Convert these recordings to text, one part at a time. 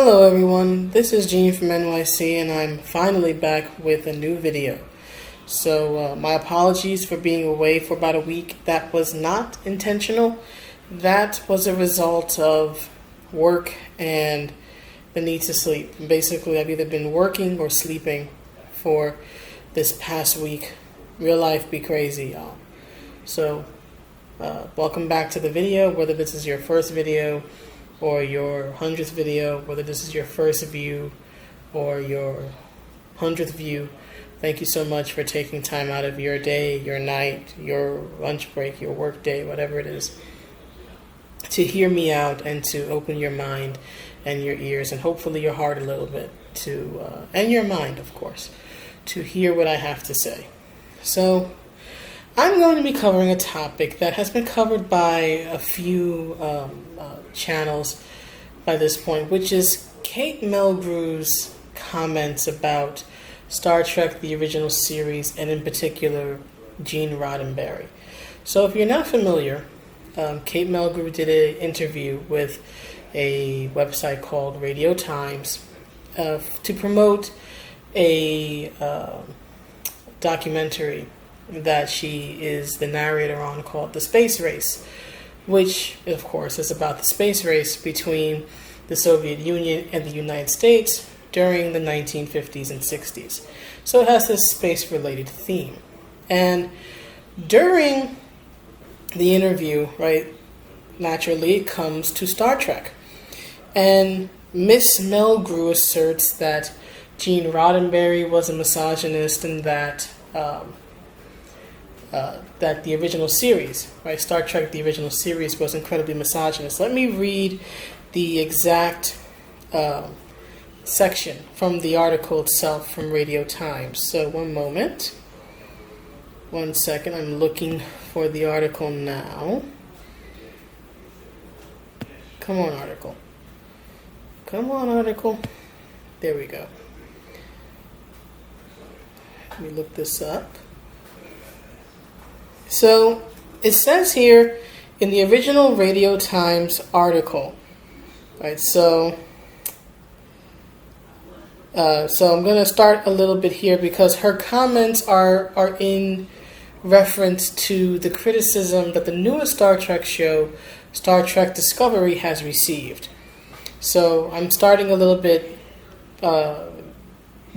Hello everyone, this is Gene from NYC and I'm finally back with a new video. So my apologies for being away for about a week. That was not intentional. That was a result of work and the need to sleep. Basically, I've either been working or sleeping for this past week. Real life be crazy, y'all. So welcome back to the video, whether this is your first video or your 100th video, whether this is your first view or your 100th view. Thank you so much for taking time out of your day, your night, your lunch break, your work day, whatever it is, to hear me out and to open your mind and your ears and hopefully your heart a little bit and your mind, of course, to hear what I have to say. So I'm going to be covering a topic that has been covered by a few channels by this point, which is Kate Mulgrew's comments about Star Trek, the original series, and in particular, Gene Roddenberry. So if you're not familiar, Kate Mulgrew did an interview with a website called Radio Times to promote a documentary that she is the narrator on called The Space Race, which, of course, is about the space race between the Soviet Union and the United States during the 1950s and 60s. So it has this space-related theme. And during the interview, right, naturally it comes to Star Trek. And Miss Mulgrew asserts that Gene Roddenberry was a misogynist and that that the original series, right, Star Trek, the original series, was incredibly misogynist. Let me read the exact section from the article itself from Radio Times. So one moment. 1 second. I'm looking for the article now. Come on, article. Come on, article. There we go. Let me look this up. So it says here in the original Radio Times article, right? So I'm going to start a little bit here because her comments are in reference to the criticism that the newest Star Trek show, Star Trek Discovery, has received. So I'm starting a little bit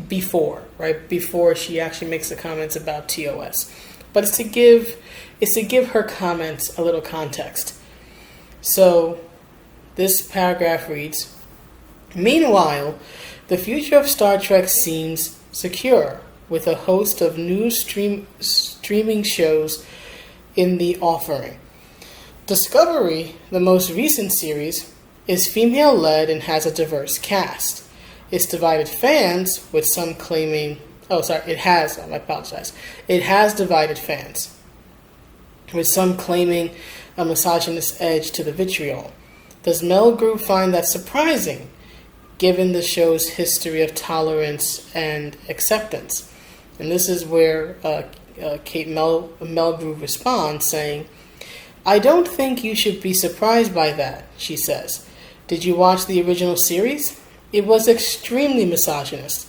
before she actually makes the comments about TOS. But it's to give her comments a little context. So this paragraph reads, "Meanwhile, the future of Star Trek seems secure, with a host of new streaming shows in the offering. Discovery, the most recent series, is female-led and has a diverse cast. It's divided fans, with some claiming... It has divided fans, with some claiming a misogynist edge to the vitriol. Does Mulgrew find that surprising, given the show's history of tolerance and acceptance?" And this is where Kate Mulgrew responds, saying, "I don't think you should be surprised by that," she says. "Did you watch the original series? It was extremely misogynist.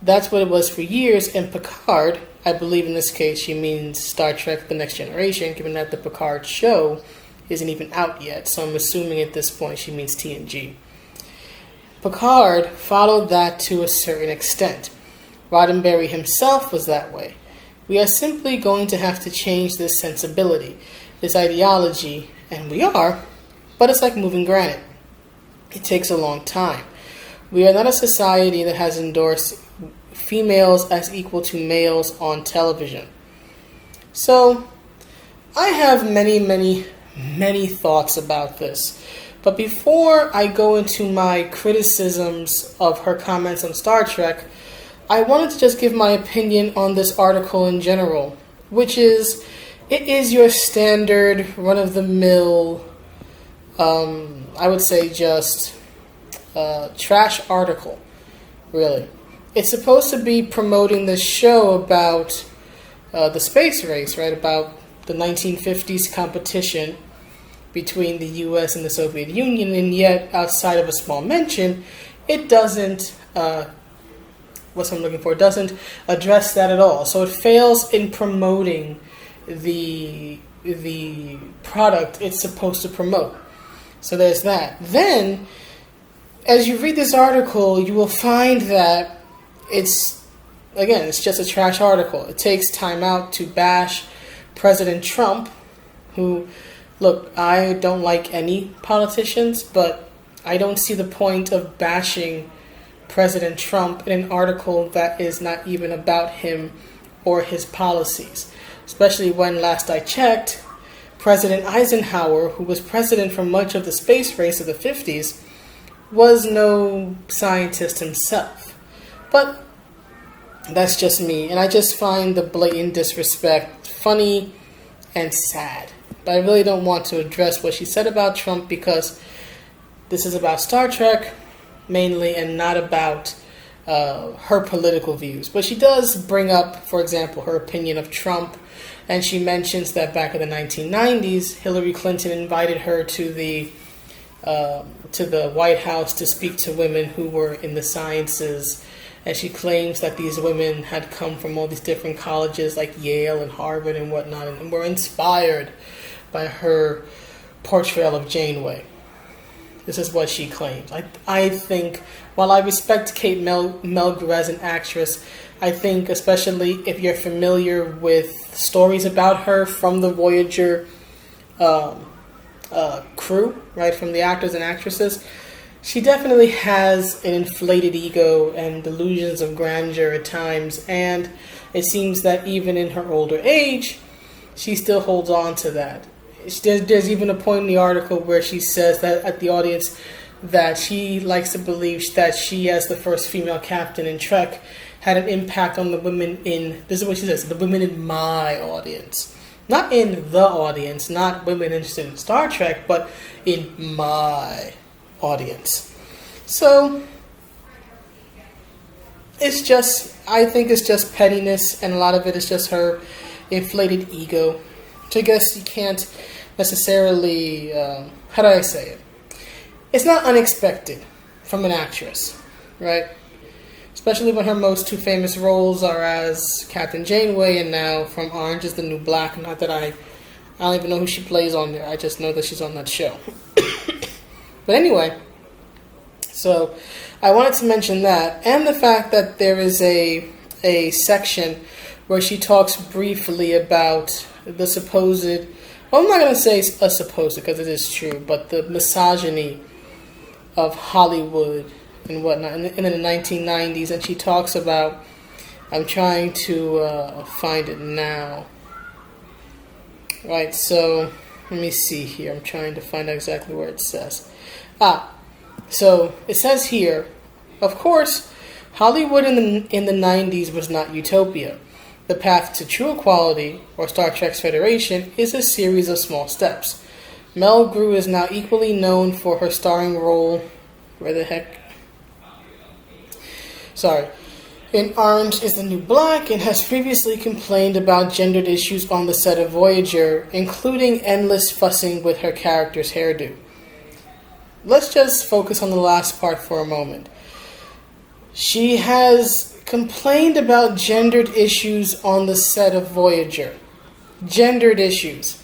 That's what it was for years, and Picard," I believe in this case she means Star Trek The Next Generation, given that the Picard show isn't even out yet, so I'm assuming at this point she means TNG. "Picard followed that to a certain extent. Roddenberry himself was that way. We are simply going to have to change this sensibility, this ideology, and we are, but it's like moving granite. It takes a long time. We are not a society that has endorsed females as equal to males on television." So, I have many thoughts about this. But before I go into my criticisms of her comments on Star Trek, I wanted to just give my opinion on this article in general, which is, it is your standard run-of-the-mill, I would say just trash article, really. It's supposed to be promoting this show about the space race, right? About the 1950s competition between the U.S. and the Soviet Union, and yet, outside of a small mention, it doesn't, what's I'm looking for, doesn't address that at all. So it fails in promoting the product it's supposed to promote. So there's that. Then, as you read this article, you will find that it's just a trash article. It takes time out to bash President Trump, who, look, I don't like any politicians, but I don't see the point of bashing President Trump in an article that is not even about him or his policies. Especially when, last I checked, President Eisenhower, who was president for much of the space race of the 50s, was no scientist himself. But that's just me, and I just find the blatant disrespect funny and sad. But I really don't want to address what she said about Trump because this is about Star Trek mainly and not about her political views. But she does bring up, for example, her opinion of Trump, and she mentions that back in the 1990s, Hillary Clinton invited her to the White House to speak to women who were in the sciences, and she claims that these women had come from all these different colleges like Yale and Harvard and whatnot, and were inspired by her portrayal of Janeway. This is what she claims. I think, while I respect Kate Mulgrew as an actress, I think, especially if you're familiar with stories about her from the Voyager crew, right, from the actors and actresses, she definitely has an inflated ego and delusions of grandeur at times, and it seems that even in her older age, she still holds on to that. There's even a point in the article where she says that at the audience that she likes to believe that she, as the first female captain in Trek, had an impact on the women in, this is what she says, the women in my audience. Not in the audience, not women interested in Star Trek, but in my audience. So, I think it's just pettiness, and a lot of it is just her inflated ego. Which I guess you can't necessarily, how do I say it? It's not unexpected from an actress, right? Especially when her most two famous roles are as Captain Janeway and now from Orange is the New Black. Not that I don't even know who she plays on there. I just know that she's on that show. But anyway, so I wanted to mention that, and the fact that there is a section where she talks briefly about the supposed, well, I'm not going to say a supposed because it is true, but the misogyny of Hollywood and whatnot in the 1990s. And she talks about, I'm trying to find it now. Right, so let me see here. I'm trying to find out exactly where it says. So it says here, of course, Hollywood in the 90s was not utopia. The path to true equality, or Star Trek's Federation, is a series of small steps. Mulgrew is now equally known for her starring role, in Orange is the New Black, and has previously complained about gendered issues on the set of Voyager, including endless fussing with her character's hairdo. Let's just focus on the last part for a moment. She has complained about gendered issues on the set of Voyager. Gendered issues,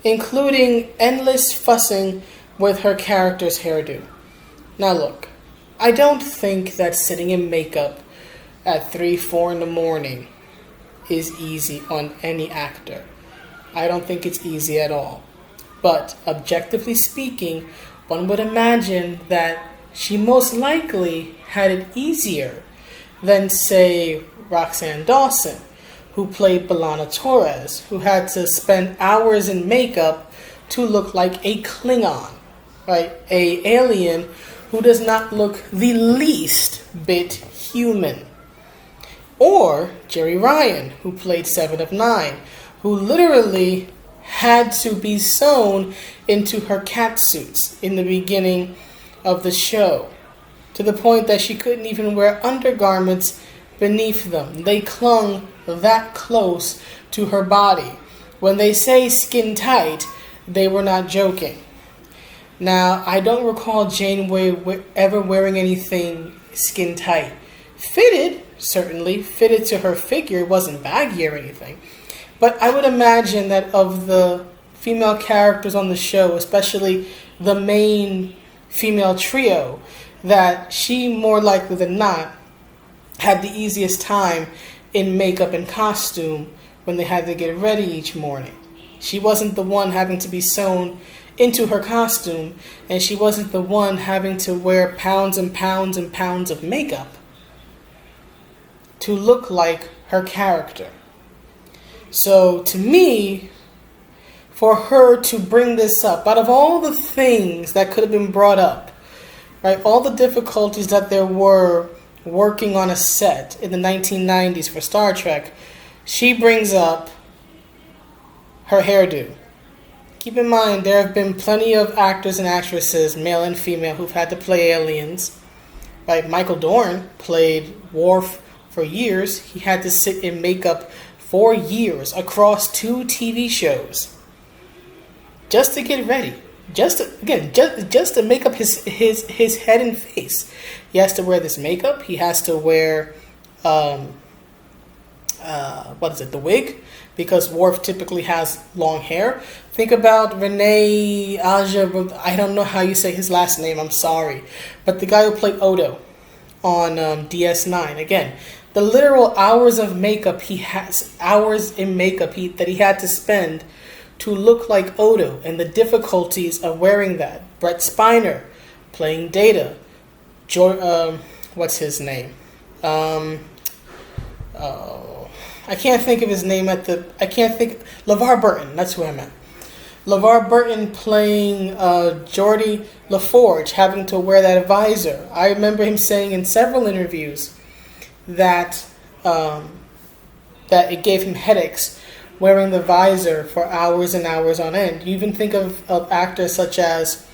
including endless fussing with her character's hairdo. Now look, I don't think that sitting in makeup at 3-4 in the morning is easy on any actor. I don't think it's easy at all. But objectively speaking, one would imagine that she most likely had it easier than, say, Roxanne Dawson, who played B'Elanna Torres, who had to spend hours in makeup to look like a Klingon, right? A alien who does not look the least bit human. Or Jeri Ryan, who played Seven of Nine, who literally had to be sewn into her cat suits in the beginning of the show, to the point that she couldn't even wear undergarments beneath them. They clung that close to her body. When they say skin tight, they were not joking. Now, I don't recall Janeway ever wearing anything skin tight. Fitted, certainly, fitted to her figure. It wasn't baggy or anything. But I would imagine that of the female characters on the show, especially the main female trio, that she more likely than not had the easiest time in makeup and costume when they had to get ready each morning. She wasn't the one having to be sewn into her costume, and she wasn't the one having to wear pounds and pounds and pounds of makeup to look like her character. So to me, for her to bring this up, out of all the things that could have been brought up, right, all the difficulties that there were working on a set in the 1990s for Star Trek, she brings up her hairdo. Keep in mind, there have been plenty of actors and actresses, male and female, who've had to play aliens. Right? Michael Dorn played Worf for years. He had to sit in makeup for years across 2 TV shows just to get ready. Just to make up his head and face. He has to wear this makeup. He has to wear the wig, because Worf typically has long hair. Think about Rene Aja. I don't know how you say his last name. I'm sorry, but the guy who played Odo on DS9. Again, the literal hours of makeup he has, that he had to spend to look like Odo, and the difficulties of wearing that. Brett Spiner playing Data. What's his name? I can't think of his name LeVar Burton, that's who I meant. LeVar Burton playing Geordi LaForge, having to wear that visor. I remember him saying in several interviews that it gave him headaches wearing the visor for hours and hours on end. You even think of actors such as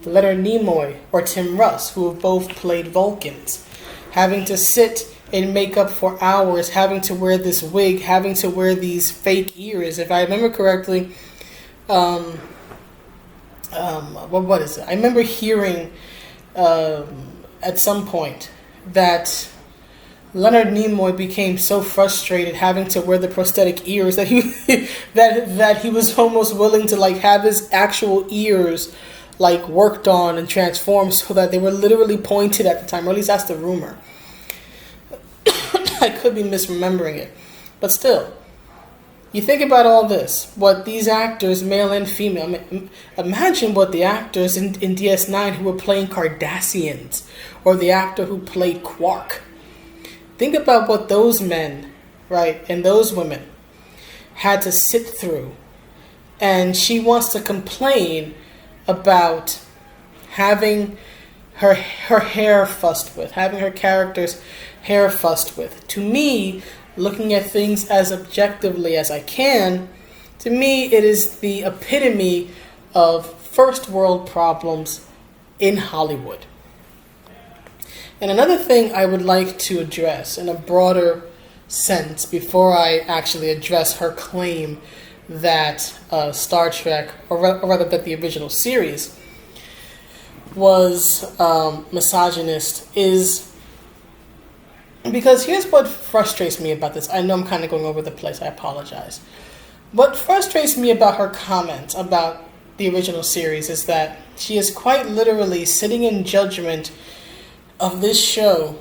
Leonard Nimoy or Tim Russ, who have both played Vulcans, having to sit in makeup for hours, having to wear this wig, having to wear these fake ears. If I remember correctly, what is it? I remember hearing at some point that Leonard Nimoy became so frustrated having to wear the prosthetic ears that he that he was almost willing to have his actual ears worked on and transformed so that they were literally pointed at the time, or at least that's the rumor. I could be misremembering it, but still, you think about all this, what these actors, male and female, imagine what the actors in DS9 who were playing Cardassians, or the actor who played Quark. Think about what those men, right, and those women had to sit through. And she wants to complain about having her hair fussed with, having her character's hair fussed with. To me, looking at things as objectively as I can, to me it is the epitome of first world problems in Hollywood. And another thing I would like to address in a broader sense before I actually address her claim that Star Trek, or rather that the original series was misogynist, is because here's what frustrates me about this. I know I'm kind of going over the place. I apologize. What frustrates me about her comments about the original series is that she is quite literally sitting in judgment of this show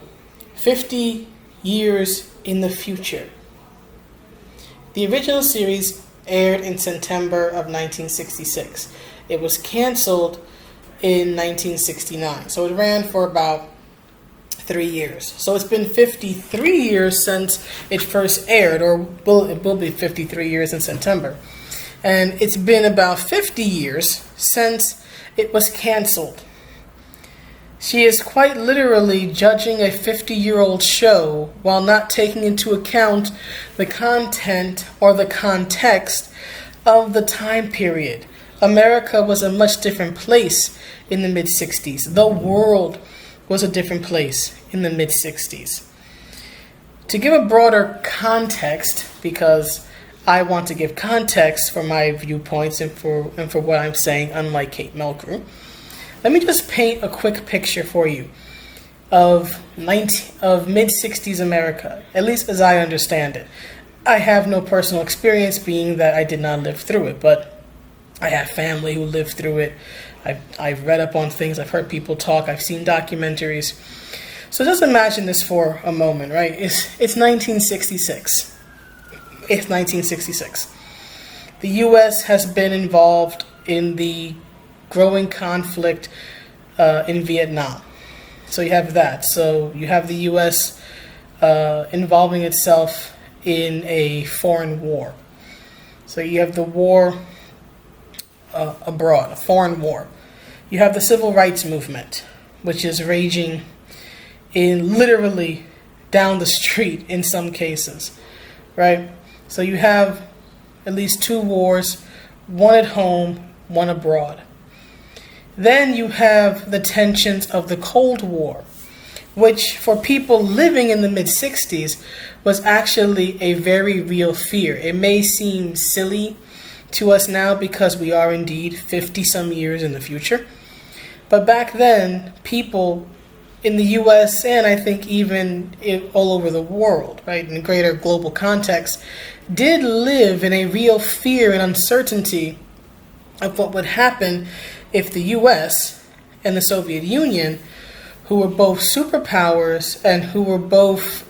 50 years in the future. The original series aired in September of 1966. It was canceled in 1969. So it ran for about 3 years. So it's been 53 years since it first aired, or it will be 53 years in September. And it's been about 50 years since it was canceled. She is quite literally judging a 50-year-old show while not taking into account the content or the context of the time period. America was a much different place in the mid-60s. The world was a different place in the mid-60s. To give a broader context, because I want to give context for my viewpoints and for what I'm saying, unlike Kate Mulgrew. Let me just paint a quick picture for you of mid-60s America, at least as I understand it. I have no personal experience, being that I did not live through it, but I have family who lived through it. I've read up on things, I've heard people talk, I've seen documentaries. So just imagine this for a moment, right? It's 1966. It's 1966. The U.S. has been involved in the growing conflict in Vietnam. So you have that. So you have the U.S. Involving itself in a foreign war. So you have the war abroad, a foreign war. You have the civil rights movement, which is raging in literally down the street in some cases, right? So you have at least two wars, one at home, one abroad. Then you have the tensions of the Cold War, which for people living in the mid-60s was actually a very real fear. It may seem silly to us now because we are indeed 50-some years in the future. But back then, people in the U.S. and I think even all over the world, right, in a greater global context, did live in a real fear and uncertainty of what would happen if the U.S. and the Soviet Union, who were both superpowers and who were both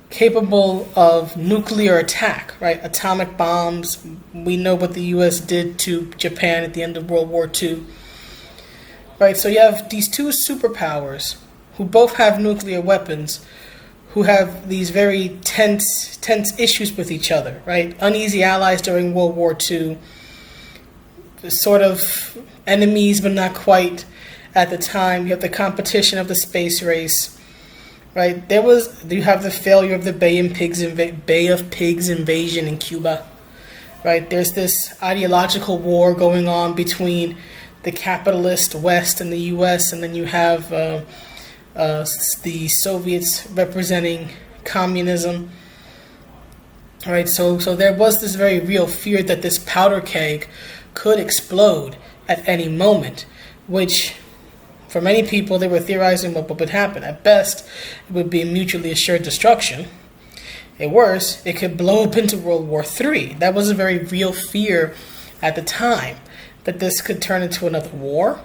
capable of nuclear attack, right? Atomic bombs. We know what the U.S. did to Japan at the end of World War II. Right, so you have these two superpowers who both have nuclear weapons, who have these very tense issues with each other, right? Uneasy allies during World War II, sort of enemies but not quite at the time. You have the competition of the space race, right? You have the failure of the Bay of Pigs invasion in Cuba, right? There's this ideological war going on between the capitalist West and the U.S., and then you have the Soviets representing communism. Right, so there was this very real fear that this powder keg could explode at any moment, which for many people they were theorizing what would happen. At best, it would be mutually assured destruction. At worst, it could blow up into World War III. That was a very real fear at the time, that this could turn into another war,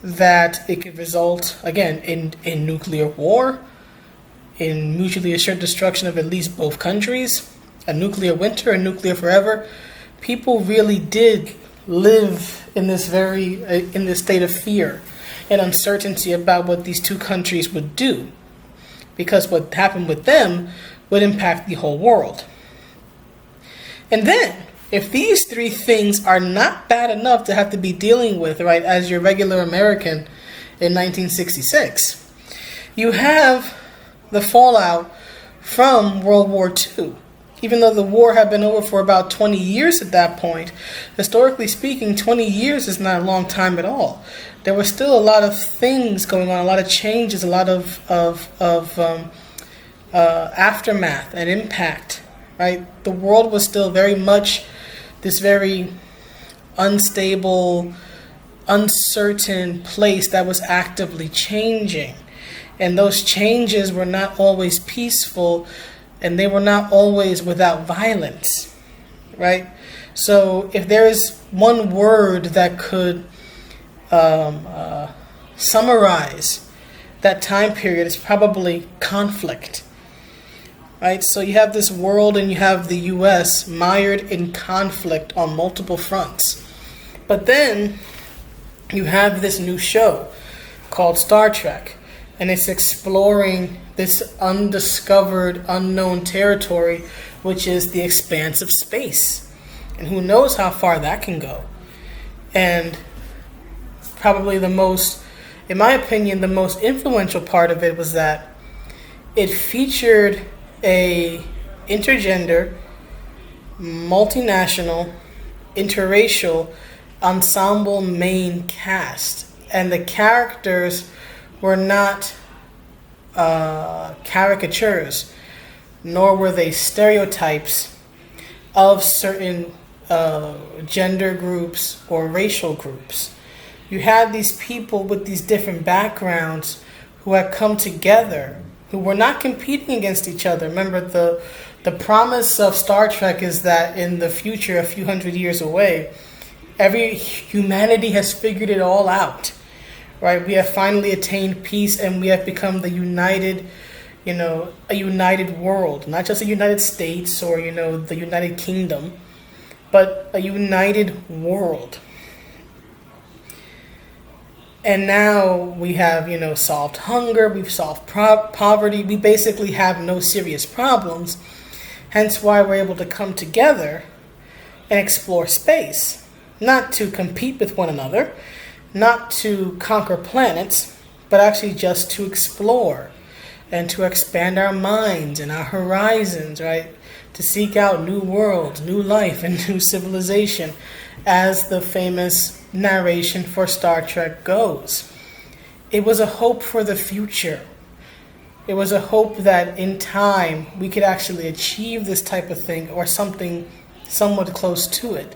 that it could result, again, in nuclear war, in mutually assured destruction of at least both countries, a nuclear winter, a nuclear forever. People really did live in this state of fear and uncertainty about what these two countries would do, because what happened with them would impact the whole world. And then, if these three things are not bad enough to have to be dealing with, right, as your regular American in 1966, you have the fallout from World War II. Even though the war had been over for about 20 years at that point, historically speaking, 20 years is not a long time at all. There were still a lot of things going on, a lot of changes, a lot of aftermath and impact, right? The world was still very much this very unstable, uncertain place that was actively changing. And those changes were not always peaceful, and they were not always without violence, right? So if there is one word that could summarize that time period, it's probably conflict. Right, so you have this world and you have the U.S. mired in conflict on multiple fronts. But then you have this new show called Star Trek, and it's exploring this undiscovered, unknown territory, which is the expanse of space. And who knows how far that can go. And probably in my opinion, the most influential part of it was that it featured a intergender, multinational, interracial ensemble main cast, and the characters were not caricatures. nor were they stereotypes of certain gender groups or racial groups. You had these people with these different backgrounds who had come together, who were not competing against each other. Remember, the promise of Star Trek is that in the future, a few hundred years away, humanity has figured it all out, right? We have finally attained peace, and we have become the united, a united world, not just a United States or, the United Kingdom, but a united world. And now we have, solved hunger, we've solved poverty, we basically have no serious problems, hence why we're able to come together and explore space, not to compete with one another, not to conquer planets, but actually just to explore and to expand our minds and our horizons, right? To seek out new worlds, new life, and new civilization, as the famous narration for Star Trek goes. It was a hope for the future. It was a hope that in time we could actually achieve this type of thing or something somewhat close to it.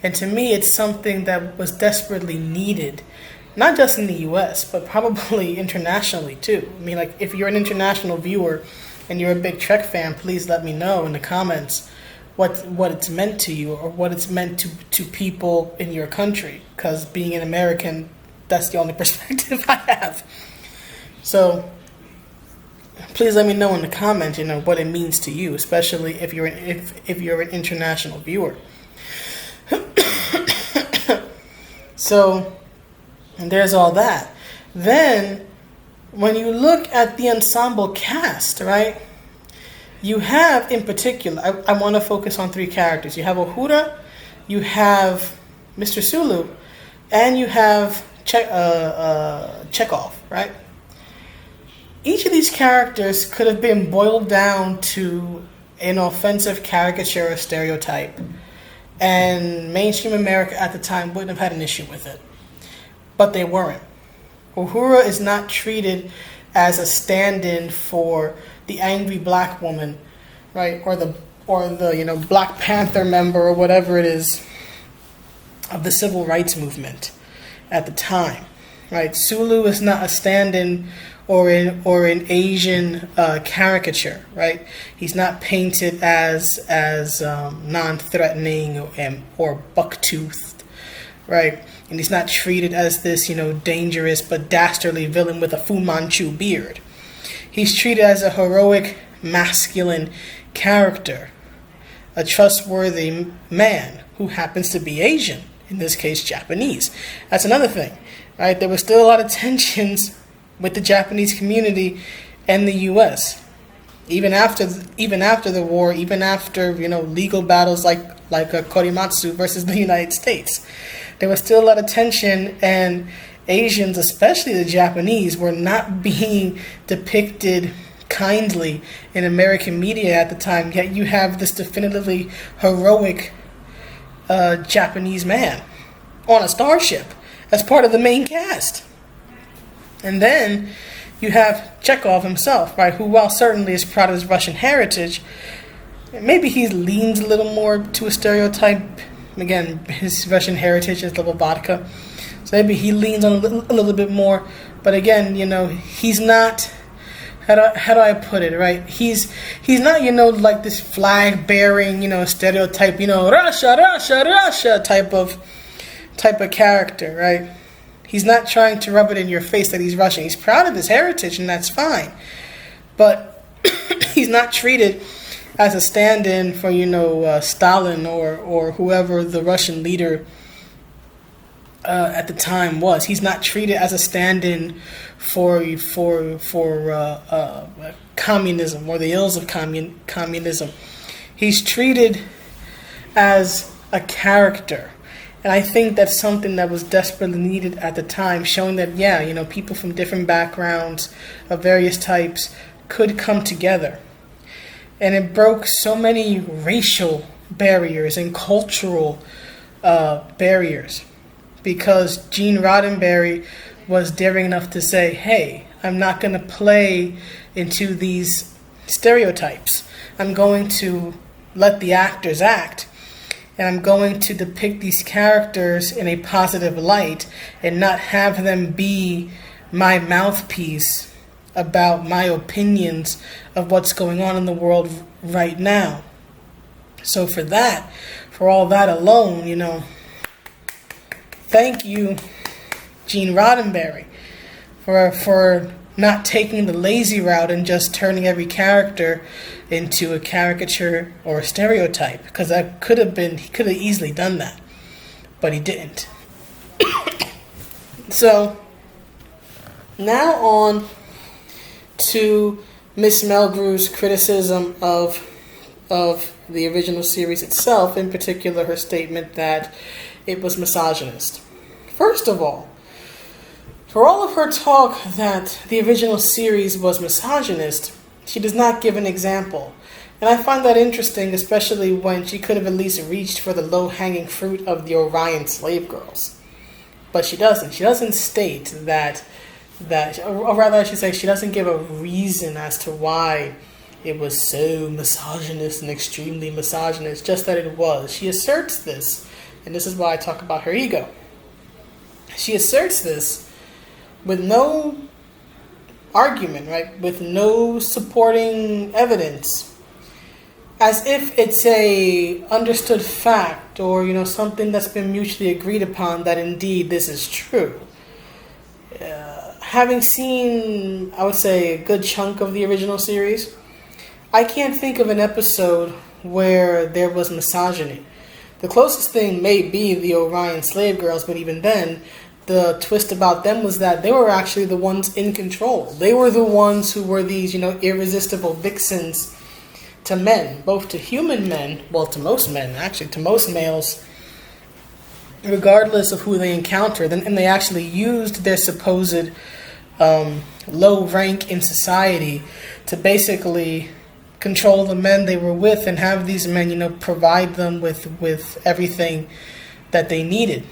And to me, it's something that was desperately needed, not just in the US, but probably internationally too. I mean, like, if you're an international viewer and you're a big Trek fan, please let me know in the comments what it's meant to you or what it's meant to people in your country. Because being an American, that's the only perspective I have. So please let me know in the comments, what it means to you, especially if you're an international viewer. So there's all that. Then when you look at the ensemble cast, right? You have, in particular, I want to focus on three characters. You have Uhura, you have Mr. Sulu, and you have Chekhov, right? Each of these characters could have been boiled down to an offensive caricature or stereotype, and mainstream America at the time wouldn't have had an issue with it. But they weren't. Uhura is not treated as a stand-in for the angry black woman, right? Or the Black Panther member or whatever it is of the civil rights movement at the time, right? Sulu is not a stand-in or an Asian caricature, right? He's not painted as non-threatening or buck-toothed, right? And he's not treated as this, dangerous but dastardly villain with a Fu Manchu beard. He's treated as a heroic, masculine character, a trustworthy man who happens to be Asian, in this case Japanese. That's another thing, right? There was still a lot of tensions with the Japanese community and the U.S. Even after the war, even after legal battles like Korimatsu versus the United States, there was still a lot of tension, and Asians, especially the Japanese, were not being depicted kindly in American media at the time. Yet you have this definitively heroic Japanese man on a starship as part of the main cast. And then you have Chekhov himself, right, who, while certainly is proud of his Russian heritage, maybe he leans a little more to a stereotype. Again, his Russian heritage is little vodka. So maybe he leans on a little bit more. But again, he's not, how do I put it, right? He's not, like this flag-bearing, stereotype, Russia type of character, right? He's not trying to rub it in your face that he's Russian. He's proud of his heritage, and that's fine. But he's not treated as a stand-in for, Stalin or whoever the Russian leader at the time was. He's not treated as a stand-in for communism or the ills of communism. He's treated as a character. And I think that's something that was desperately needed at the time, showing that, people from different backgrounds of various types could come together. And it broke so many racial barriers and cultural barriers, because Gene Roddenberry was daring enough to say, hey, I'm not going to play into these stereotypes. I'm going to let the actors act, and I'm going to depict these characters in a positive light and not have them be my mouthpiece about my opinions of what's going on in the world right now. So for all that alone, thank you, Gene Roddenberry, for not taking the lazy route and just turning every character into a caricature or a stereotype, because he could have easily done that, but he didn't. So now on to Miss Melgrew's criticism of the original series itself, in particular her statement that it was misogynist. First of all, for all of her talk that the original series was misogynist, she does not give an example. And I find that interesting, especially when she could have at least reached for the low-hanging fruit of the Orion slave girls. But she doesn't. She doesn't state that, or rather I should say, she doesn't give a reason as to why it was so misogynist and extremely misogynist, just that it was. She asserts this, and this is why I talk about her ego. She asserts this with no argument, right? With no supporting evidence, as if it's a understood fact or something that's been mutually agreed upon that indeed this is true. Having seen, I would say, a good chunk of the original series, I can't think of an episode where there was misogyny. The closest thing may be the Orion slave girls, but even then, the twist about them was that they were actually the ones in control. They were the ones who were these, irresistible vixens to men, both to human men, well, to most men, actually, to most males, regardless of who they encountered. And they actually used their supposed low rank in society to basically control the men they were with and have these men, provide them with everything that they needed.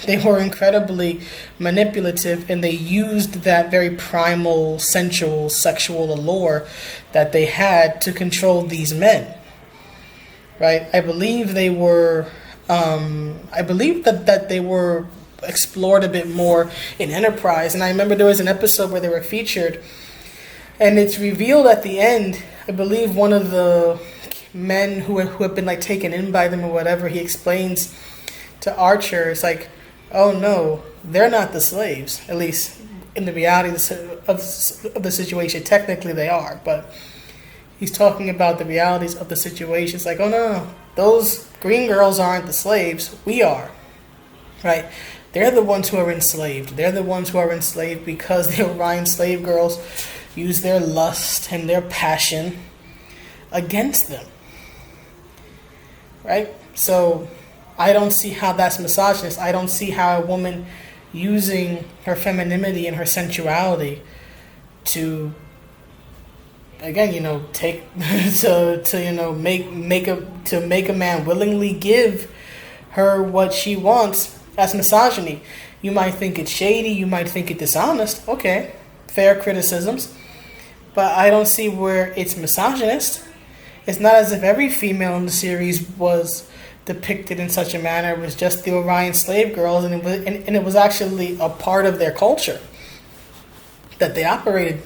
They were incredibly manipulative, and they used that very primal, sensual, sexual allure that they had to control these men. Right? I believe they were. I believe that they were explored a bit more in Enterprise, and I remember there was an episode where they were featured, and it's revealed at the end. I believe one of the men who have been taken in by them or whatever, he explains to Archer, it's like, oh no, they're not the slaves. At least in the reality of the situation, technically they are, but he's talking about the realities of the situation. It's like, oh no, those green girls aren't the slaves, we are, right? They're the ones who are enslaved. They're the ones who are enslaved because the Orion slave girls use their lust and their passion against them, right? So I don't see how that's misogynist. I don't see how a woman using her femininity and her sensuality to, again, take to make a man willingly give her what she wants as misogyny. You might think it's shady. You might think it's dishonest. Okay, fair criticisms. But I don't see where it's misogynist. It's not as if every female in the series was depicted in such a manner. It was just the Orion slave girls, and it was actually a part of their culture that they operated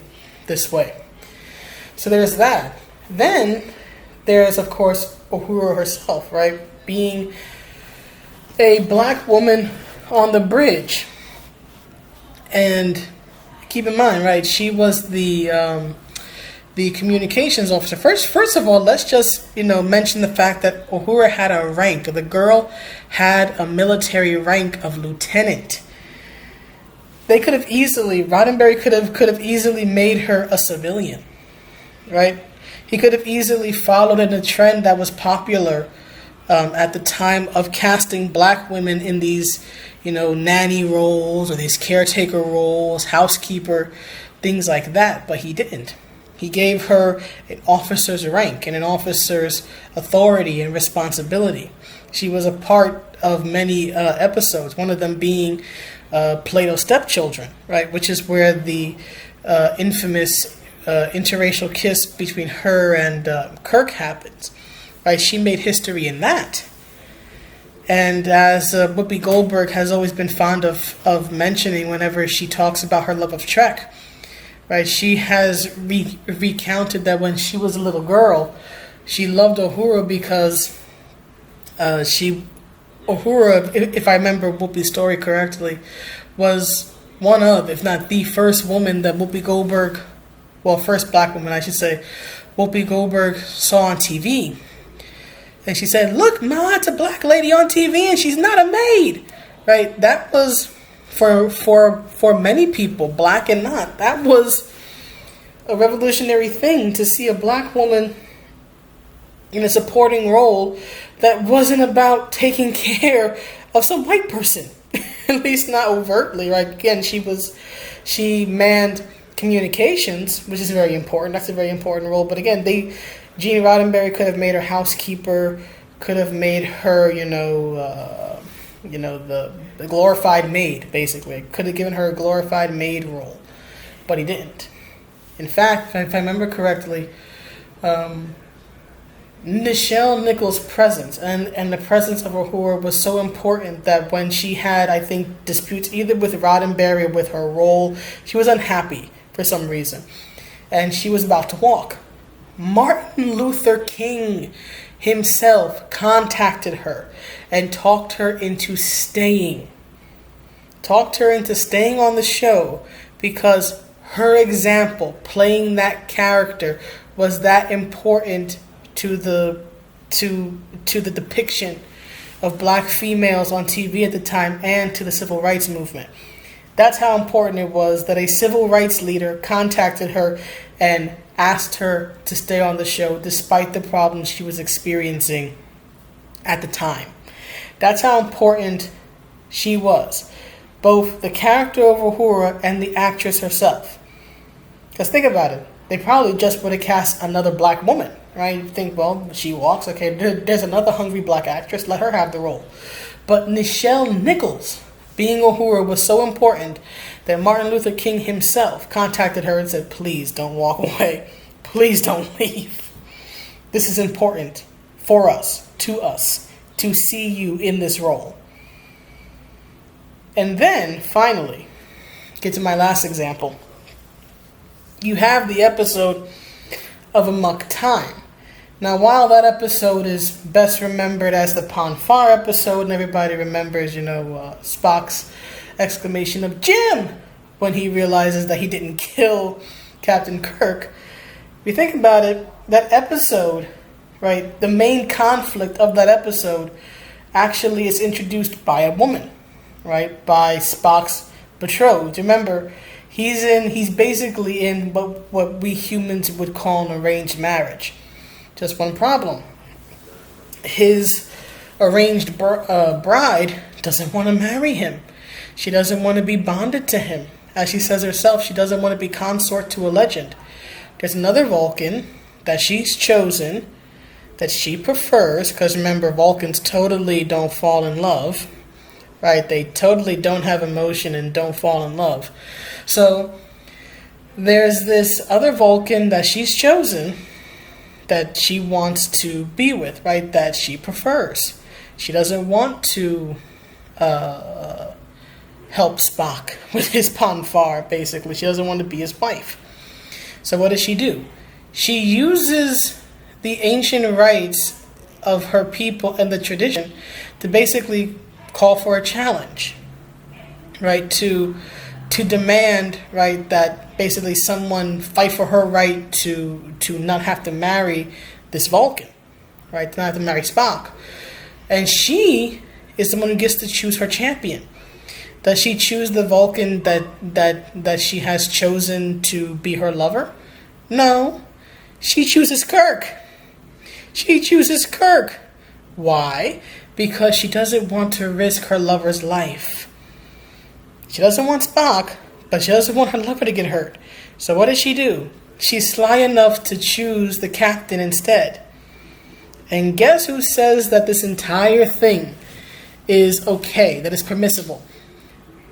this way. So there's that. Then there's, of course, Uhura herself, right? Being a black woman on the bridge. And keep in mind, right, she was the communications officer. First of all, let's just, mention the fact that Uhura had a rank. The girl had a military rank of lieutenant. They could have easily, Roddenberry could have easily made her a civilian, right? He could have easily followed in a trend that was popular at the time of casting black women in these, nanny roles or these caretaker roles, housekeeper, things like that. But he didn't. He gave her an officer's rank and an officer's authority and responsibility. She was a part of many episodes, one of them being Plato's Stepchildren, right? Which is where the infamous interracial kiss between her and Kirk happens, right? She made history in that. And as Whoopi Goldberg has always been fond of mentioning whenever she talks about her love of Trek, right? She has recounted that when she was a little girl, she loved Uhura because Uhura, if I remember Whoopi's story correctly, was one of, if not the first woman that Whoopi Goldberg, well, first black woman, I should say, Whoopi Goldberg saw on TV. And she said, "Look, Ma, it's a black lady on TV and she's not a maid." Right? That was, for many people, black and not, that was a revolutionary thing to see a black woman in a supporting role that wasn't about taking care of some white person. At least not overtly, right? Again, she manned communications, which is very important. That's a very important role. But again, Gene Roddenberry could have made her housekeeper, could have made her, the glorified maid, basically. Could have given her a glorified maid role, but he didn't. In fact, if I remember correctly, Nichelle Nichols' presence and the presence of Uhura was so important that when she had, I think, disputes either with Roddenberry or with her role, she was unhappy for some reason. And she was about to walk. Martin Luther King himself contacted her and talked her into staying. Talked her into staying on the show because her example, playing that character, was that important to the depiction of black females on TV at the time and to the civil rights movement. That's how important it was that a civil rights leader contacted her and asked her to stay on the show despite the problems she was experiencing at the time. That's how important she was. Both the character of Uhura and the actress herself. Because think about it. They probably just would have cast another black woman, right? You think, well, she walks. Okay, there's another hungry black actress. Let her have the role. But Nichelle Nichols being Uhura was so important that Martin Luther King himself contacted her and said, "Please don't walk away. Please don't leave. This is important for us, to see you in this role." And then, finally, get to my last example. You have the episode of Amok Time. Now, while that episode is best remembered as the Pon farr episode, and everybody remembers, Spock's exclamation of "Jim!" when he realizes that he didn't kill Captain Kirk. If you think about it, that episode, right, the main conflict of that episode actually is introduced by a woman, right, by Spock's betrothed. Remember, he's basically in what we humans would call an arranged marriage. Just one problem. His arranged bride doesn't want to marry him. She doesn't want to be bonded to him. As she says herself, she doesn't want to be consort to a legend. There's another Vulcan that she's chosen, that she prefers, because remember, Vulcans totally don't fall in love, right? They totally don't have emotion and don't fall in love. So there's this other Vulcan that she's chosen that she wants to be with, right? That she prefers. She doesn't want to help Spock with his Pon farr, basically. She doesn't want to be his wife. So what does she do? She uses the ancient rites of her people and the tradition to basically call for a challenge, right? To demand, right, that basically someone fight for her right to not have to marry this Vulcan, right? To not have to marry Spock. And she is the one who gets to choose her champion. Does she choose the Vulcan that she has chosen to be her lover? No. She chooses Kirk. She chooses Kirk. Why? Because she doesn't want to risk her lover's life. She doesn't want Spock, but she doesn't want her lover to get hurt. So what does she do? She's sly enough to choose the captain instead. And guess who says that this entire thing is okay, that is permissible?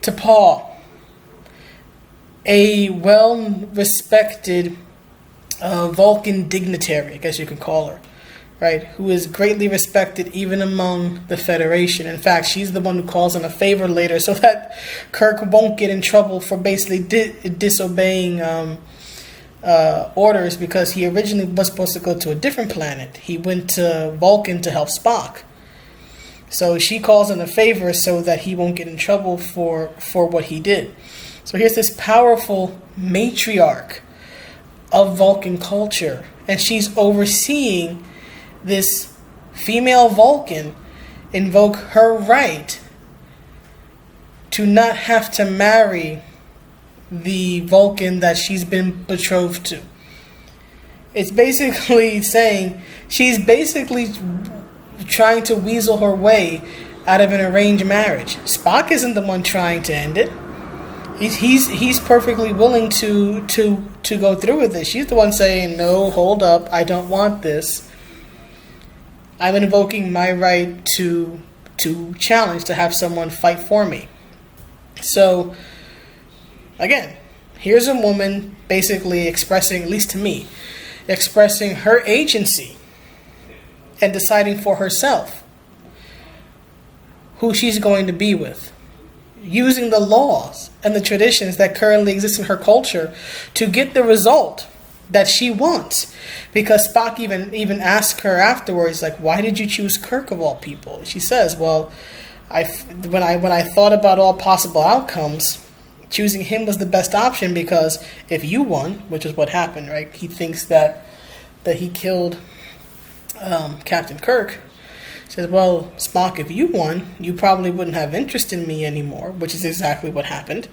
T'Pol, a well-respected Vulcan dignitary, I guess you could call her, right? Who is greatly respected even among the Federation. In fact, she's the one who calls in a favor later so that Kirk won't get in trouble for basically disobeying orders, because he originally was supposed to go to a different planet. He went to Vulcan to help Spock. So she calls in a favor so that he won't get in trouble for what he did. So here's this powerful matriarch of Vulcan culture, and she's overseeing this female Vulcan invoke her right to not have to marry the Vulcan that she's been betrothed to. It's basically saying she's basically trying to weasel her way out of an arranged marriage. Spock isn't the one trying to end it. He's perfectly willing to go through with it. She's the one saying, no, hold up, I don't want this. I'm invoking my right to challenge, to have someone fight for me. So, again, here's a woman basically expressing, at least to me, expressing her agency and deciding for herself who she's going to be with, using the laws and the traditions that currently exist in her culture to get the result that she wants. Because Spock even asked her afterwards, like, why did you choose Kirk of all people? She says, well, when I thought about all possible outcomes, choosing him was the best option, because if you won, which is what happened, right? He thinks that he killed Captain Kirk. Says, well, Spock, if you won, you probably wouldn't have interest in me anymore, which is exactly what happened,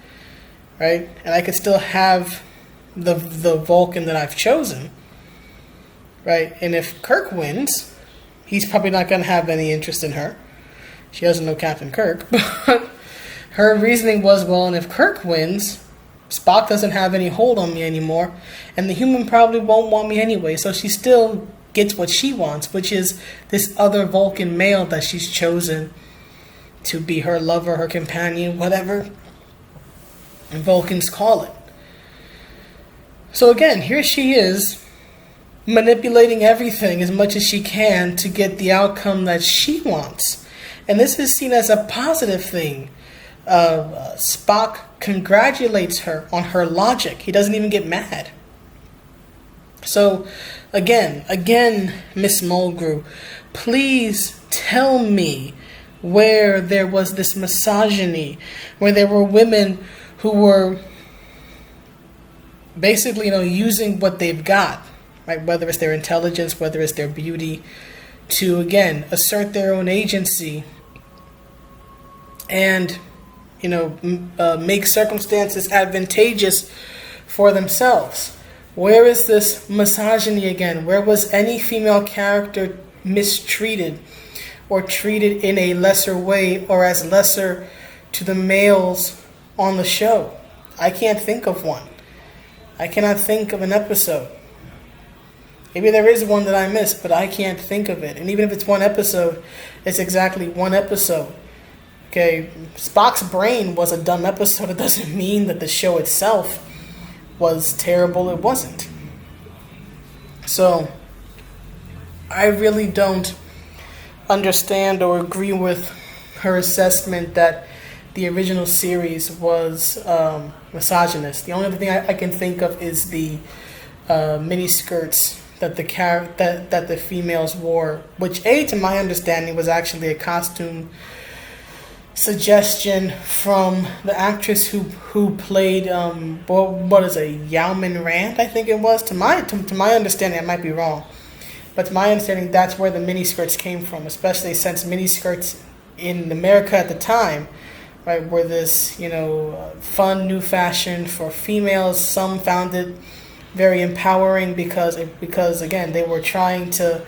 right? And I could still have the Vulcan that I've chosen, right? And if Kirk wins, he's probably not going to have any interest in her. She doesn't know Captain Kirk, but her reasoning was, well, and if Kirk wins, Spock doesn't have any hold on me anymore, and the human probably won't want me anyway, so she still gets what she wants, which is this other Vulcan male that she's chosen to be her lover, her companion, whatever Vulcans call it. So again, here she is, manipulating everything as much as she can to get the outcome that she wants. And this is seen as a positive thing. Spock congratulates her on her logic. He doesn't even get mad. So, again, Miss Mulgrew, please tell me where there was this misogyny, where there were women who were basically, using what they've got, right? Whether it's their intelligence, whether it's their beauty, to, again, assert their own agency and, make circumstances advantageous for themselves. Where is this misogyny again? Where was any female character mistreated or treated in a lesser way or as lesser to the males on the show? I can't think of one. I cannot think of an episode. Maybe there is one that I missed, but I can't think of it. And even if it's one episode, it's exactly one episode. Okay, Spock's brain was a dumb episode. It doesn't mean that the show itself was terrible. It wasn't. So I really don't understand or agree with her assessment that the original series was misogynist. The only other thing I can think of is the mini skirts that the females wore, which, to my understanding, was actually a costume suggestion from the actress who played what is a Yao Min Rand, I think it was. To my understanding, I might be wrong, but to my understanding, that's where the miniskirts came from. Especially since miniskirts in America at the time, right, were this fun new fashion for females. Some found it very empowering because again, they were trying to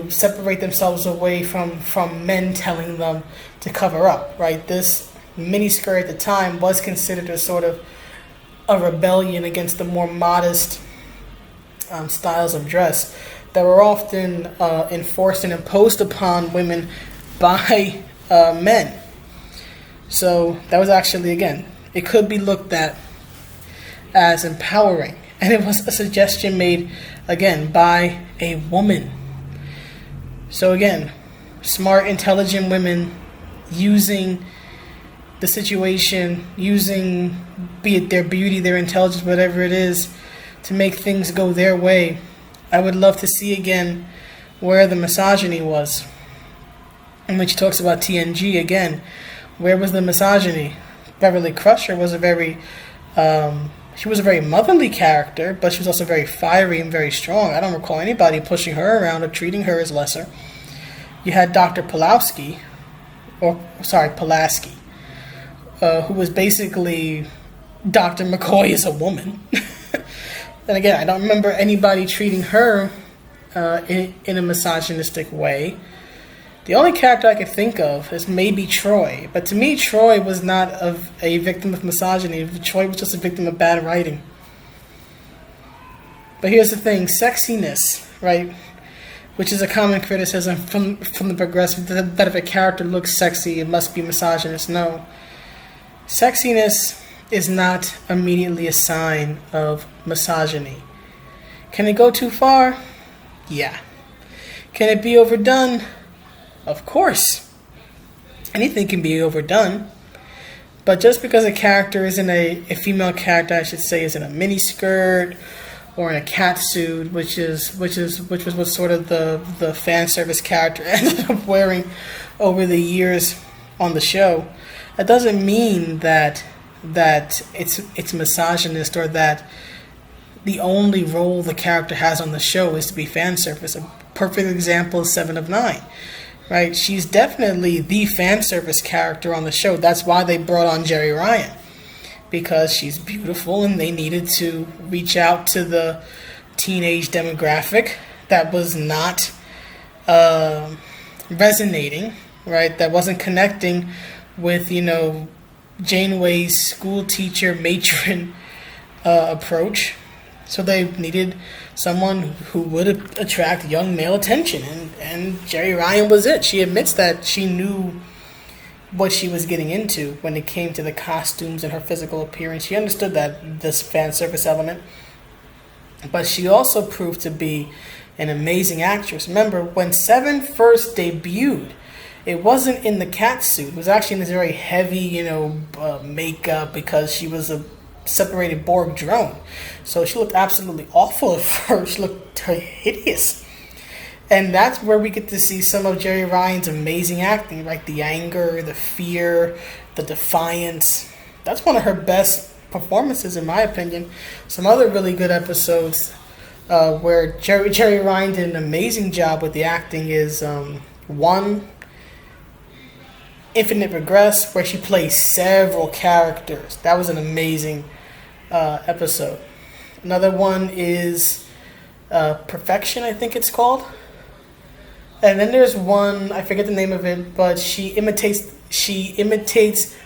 separate themselves away from men telling them to cover up, right? This miniskirt at the time was considered a sort of a rebellion against the more modest styles of dress that were often enforced and imposed upon women by men. So that was actually, again, it could be looked at as empowering. And it was a suggestion made, again, by a woman. So again, smart, intelligent women using the situation, using, be it their beauty, their intelligence, whatever it is, to make things go their way. I would love to see again where the misogyny was. And when she talks about TNG again, where was the misogyny? Beverly Crusher was a very motherly character, but she was also very fiery and very strong. I don't recall anybody pushing her around or treating her as lesser. You had Dr. Pulaski, who was basically Dr. McCoy as a woman. And again, I don't remember anybody treating her in a misogynistic way. The only character I could think of is maybe Troy. But to me, Troy was not a victim of misogyny. Troy was just a victim of bad writing. But here's the thing, sexiness, right? Which is a common criticism from the progressive, that if a character looks sexy, it must be misogynist. No. Sexiness is not immediately a sign of misogyny. Can it go too far? Yeah. Can it be overdone? Of course. Anything can be overdone. But just because a character isn't a female character, I should say, is in a mini skirt or in a cat suit, which was what sort of the fan service character ended up wearing over the years on the show, that doesn't mean that it's misogynist, or that the only role the character has on the show is to be fan service. A perfect example is 7 of 9. Right? She's definitely the fan service character on the show. That's why they brought on Jeri Ryan, because she's beautiful and they needed to reach out to the teenage demographic that was not resonating, right? That wasn't connecting with, Janeway's school teacher matron approach. So they needed someone who would attract young male attention, and Jeri Ryan was it. She admits that she knew what she was getting into when it came to the costumes and her physical appearance. She understood that this fan service element, but she also proved to be an amazing actress. Remember, when Seven first debuted, it wasn't in the cat suit. It was actually in this very heavy, makeup, because she was a separated Borg drone. So she looked absolutely awful at first. She looked hideous. And that's where we get to see some of Jeri Ryan's amazing acting, like the anger, the fear, the defiance. That's one of her best performances, in my opinion. Some other really good episodes where Jeri Ryan did an amazing job with the acting is one, Infinite Regress, where she plays several characters. That was an amazing episode. Another one is Perfection, I think it's called. And then there's one, I forget the name of it, but she imitates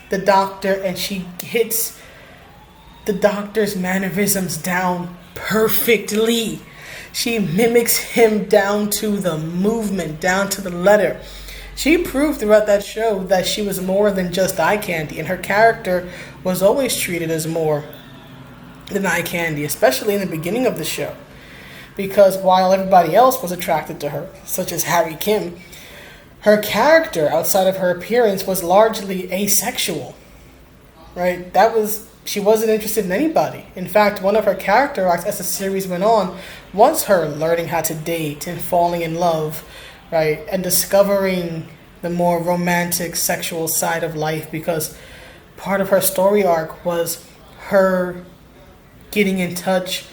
the Doctor, and she hits the Doctor's mannerisms down perfectly. She mimics him down to the movement, down to the letter. She proved throughout that show that she was more than just eye candy, and her character was always treated as more than eye candy, especially in the beginning of the show. Because while everybody else was attracted to her, such as Harry Kim, her character, outside of her appearance, was largely asexual. Right? She wasn't interested in anybody. In fact, one of her character arcs as the series went on was her learning how to date and falling in love, right? And discovering the more romantic sexual side of life, because part of her story arc was her getting in touch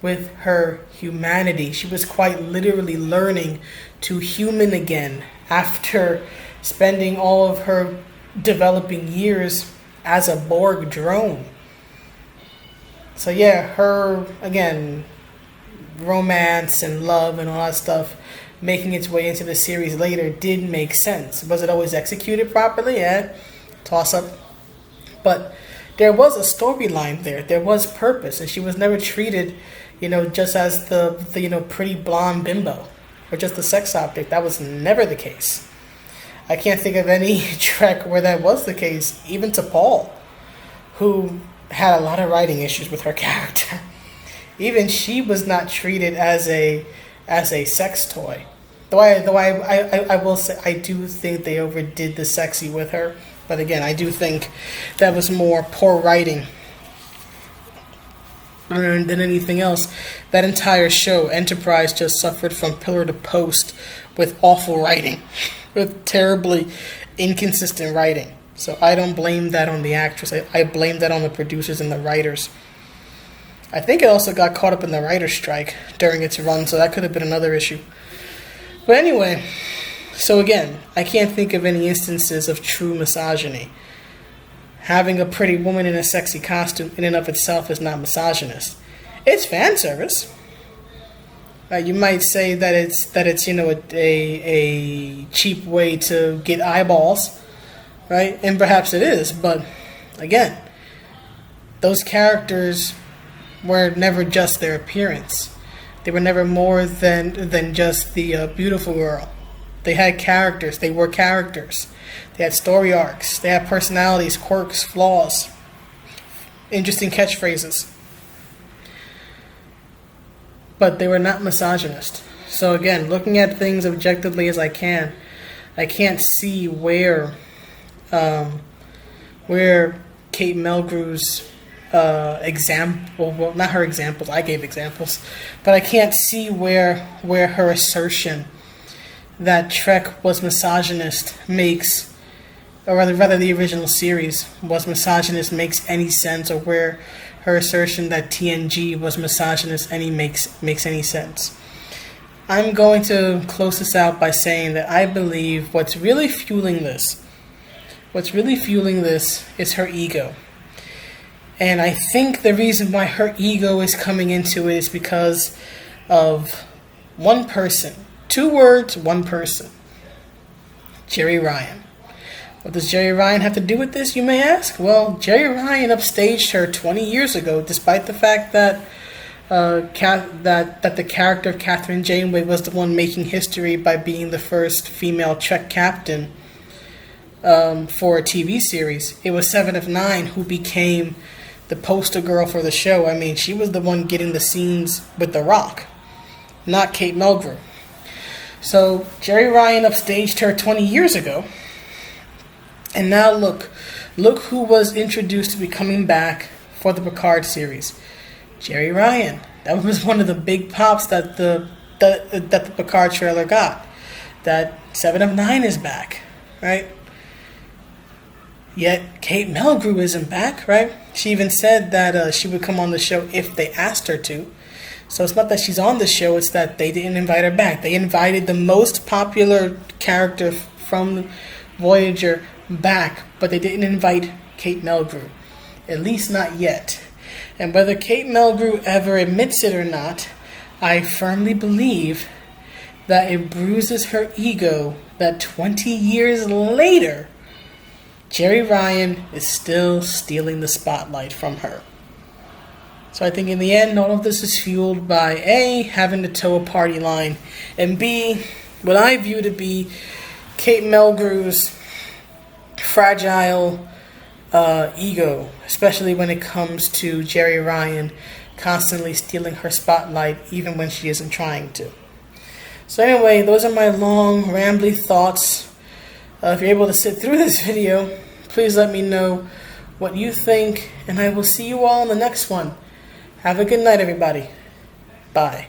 with her humanity. She was quite literally learning to human again after spending all of her developing years as a Borg drone. So yeah, her, again, romance and love and all that stuff making its way into the series later did make sense. Was it always executed properly? Yeah, toss up. But there was a storyline there. There was purpose, and she was never treated, just as the pretty blonde bimbo or just a sex object. That was never the case. I can't think of any Trek where that was the case, even to Paul, who had a lot of writing issues with her character. even she was not treated as a sex toy. Though I will say, I do think they overdid the sexy with her. But again, I do think that was more poor writing than anything else. That entire show, Enterprise, just suffered from pillar to post with awful writing, with terribly inconsistent writing. So I don't blame that on the actress. I blame that on the producers and the writers. I think it also got caught up in the writer's strike during its run, so that could have been another issue. But anyway, so again, I can't think of any instances of true misogyny. Having a pretty woman in a sexy costume in and of itself is not misogynist. It's fan service. You might say that it's a cheap way to get eyeballs, right? And perhaps it is, but again, those characters were never just their appearance. They were never more than just the beautiful girl. They had characters. They were characters. They had story arcs. They had personalities, quirks, flaws, interesting catchphrases. But they were not misogynist. So again, looking at things objectively as I can't see where Kate Mulgrew's example, well, not her examples, I gave examples, but I can't see where her assertion that Trek was misogynist makes, or rather the original series was misogynist makes any sense, or where her assertion that TNG was misogynist makes any sense. I'm going to close this out by saying that I believe what's really fueling this is her ego. And I think the reason why her ego is coming into it is because of one person. 2 words, one person. Jeri Ryan. What does Jeri Ryan have to do with this, you may ask? Well, Jeri Ryan upstaged her 20 years ago, despite the fact that that the character of Catherine Janeway was the one making history by being the first female Trek captain for a TV series. It was Seven of Nine who became the poster girl for the show. I mean, she was the one getting the scenes with The Rock, not Kate Mulgrew. So Jeri Ryan upstaged her 20 years ago, and now look who was introduced to be coming back for the Picard series. Jeri Ryan. That was one of the big pops that the Picard trailer got. That Seven of Nine is back, right? Yet Kate Mulgrew isn't back, right? She even said that she would come on the show if they asked her to. So it's not that she's on the show, it's that they didn't invite her back. They invited the most popular character from Voyager back, but they didn't invite Kate Mulgrew. At least not yet. And whether Kate Mulgrew ever admits it or not, I firmly believe that it bruises her ego that 20 years later, Jeri Ryan is still stealing the spotlight from her. So I think in the end, all of this is fueled by A, having to toe a party line, and B, what I view to be Kate Mulgrew's fragile ego, especially when it comes to Jeri Ryan constantly stealing her spotlight even when she isn't trying to. So anyway, those are my long, rambly thoughts. If you're able to sit through this video, please let me know what you think, and I will see you all in the next one. Have a good night, everybody. Bye.